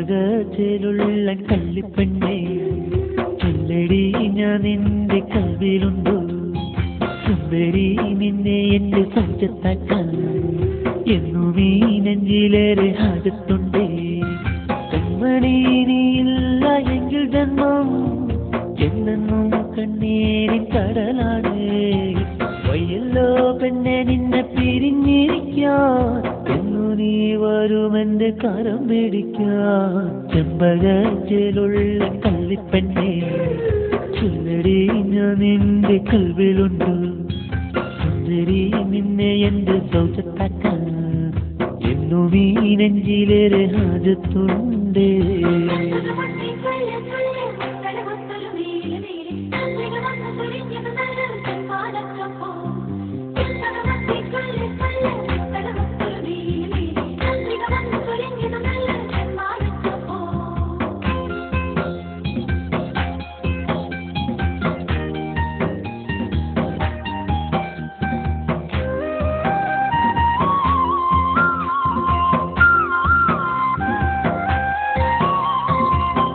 ചെമ്പകത്തിലുള്ള കള്ളിപ്പെണ്ണേ ചൊല്ലടി ഞാൻ നിന്റെ കൽവിലുണ്ടോ സുന്ദരി നിന്നെ എന്റെ സഞ്ചത്താക്കാൻ എന്നും ഈ നെഞ്ചിലേറെ ഹാജത്തുണ്ടേ കൺമണി നീയില്ല എങ്കിൽ ജന്മം എന്നെന്നും കണ്ണീരിൻ കടലാണ് വയ്യല്ലോ പെണ്ണെ നിന്നെ പിരിഞ്ഞിരിക്കാൻ എന്നു നീ വരുമെന്റെ കരം പിടിക്കാൻ ചെമ്പകത്തിലുള്ള കള്ളിപ്പെണ്ണേ ചൊല്ലടി ഞാൻ നിന്റെ കൽവിലുണ്ട് സുന്ദരി നിന്നെ എന്റെ സൗജത്താക്കാൻ എന്നും ഈ നെഞ്ചിലേറെ ഹാജത്തുണ്ടേ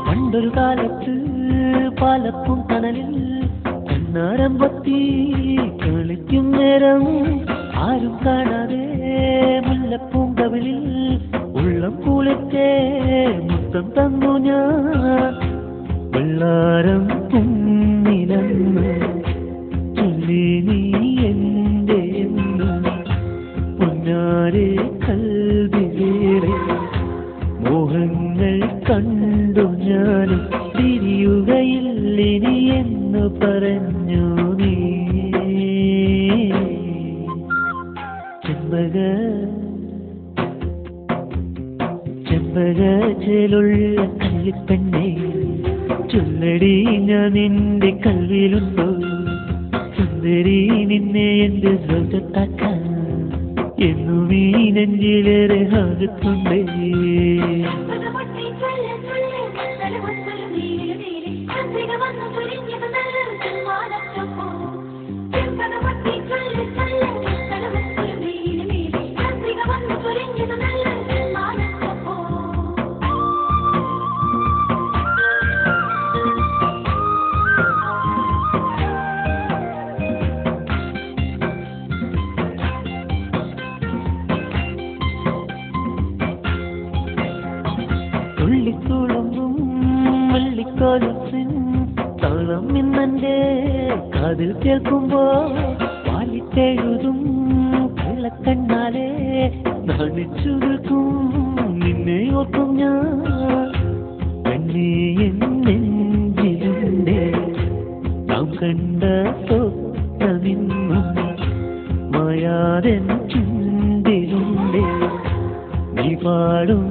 പണ്ടൊരു കാലത്ത് പാലപ്പും കനലിൽ കണ്ണാരം പൊത്തി കളിക്കും നേരം ആരും കാണാതെ മുല്ലപ്പൂങ്കവിളിൽ ഉള്ളം കുളിച്ചേ മുത്തം തന്നു ഞാൻ വെള്ളാരം കുന്നിലെന്ന് ചൊല്ലി നീ എന്റെ എന്ന് പൊന്നാരെ കൽവിലേറെ മോഹങ്ങൾ കണ്ടു ഞാനും തിരിയുകയില്ലിനി എന്ന് പറഞ്ഞു നീ ചെമ്പകത്തിലുള്ള കള്ളിപ്പെണ്ണേ ചൊല്ലടി ഞാൻ നിന്റെ കൽവിലുണ്ടോ സുന്ദരി നിന്നെ എന്റെ സ്വന്തത്താക്കാൻ എന്നും ഈ നെഞ്ചിലേറെ ഹാജത്തുണ്ടേ തുള്ളിത്തുളുമ്പും വള്ളിക്കോലസിൻ താളം ഇന്നെന്റെ കാതിൽ കേൾക്കുമ്പോ വാലിത്തെഴുതും കള്ളക്കണ്ണാലെ നാണിച്ചു നിൽക്കും നിന്നെ ഓർക്കും ഞാൻ പെണ്ണേ നെഞ്ചിലുണ്ടേ നാം കണ്ട സ്വപ്നമിന്നും മായാതെൻ ചുണ്ടിലുണ്ടേ നീ പാടും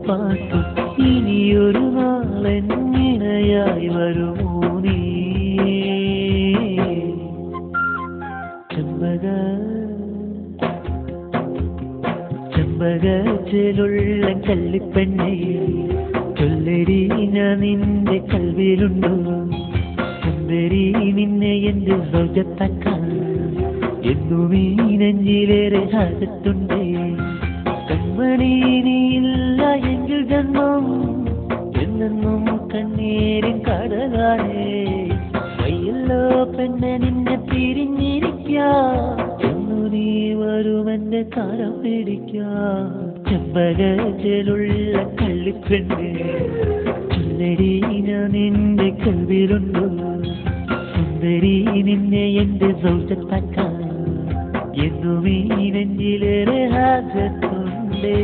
പാട്ടും ഇനിയൊരു നാളെന്നിണയായി വരുമോ നീ ചെമ്പകത്തിലുള്ള കള്ളിപ്പെണ്ണേ ചൊല്ലടി ഞാൻ നിന്റെ കൽവിലുണ്ടോ സുന്ദരി നിന്നെ എന്റെ സൗജത്താക്കാൻ എന്നും ഈ നെഞ്ചിലേറെ ഹാജത്തുണ്ടേ കൺമണി നീയില്ല എങ്കിൽ ജന്മം എന്നെന്നും കണ്ണീരിൻ കടലാണേ വയ്യല്ലോ പെണ്ണെ നിന്നെ പിരിഞ്ഞിരിക്കാൻ എന്നു നീ വരുമെന്റെ കരം പിടിക്കാൻ ചെമ്പകത്തിലുള്ള കള്ളിപ്പെണ്ണേ ചൊല്ലടി ഞാൻ നിന്റെ കൽവിലുണ്ടോ സുന്ദരി നിന്നെ എന്റെ സൗജത്താക്കാൻ എന്നും ഈ നെഞ്ചിലേറെ ഹാജത്തുണ്ടേ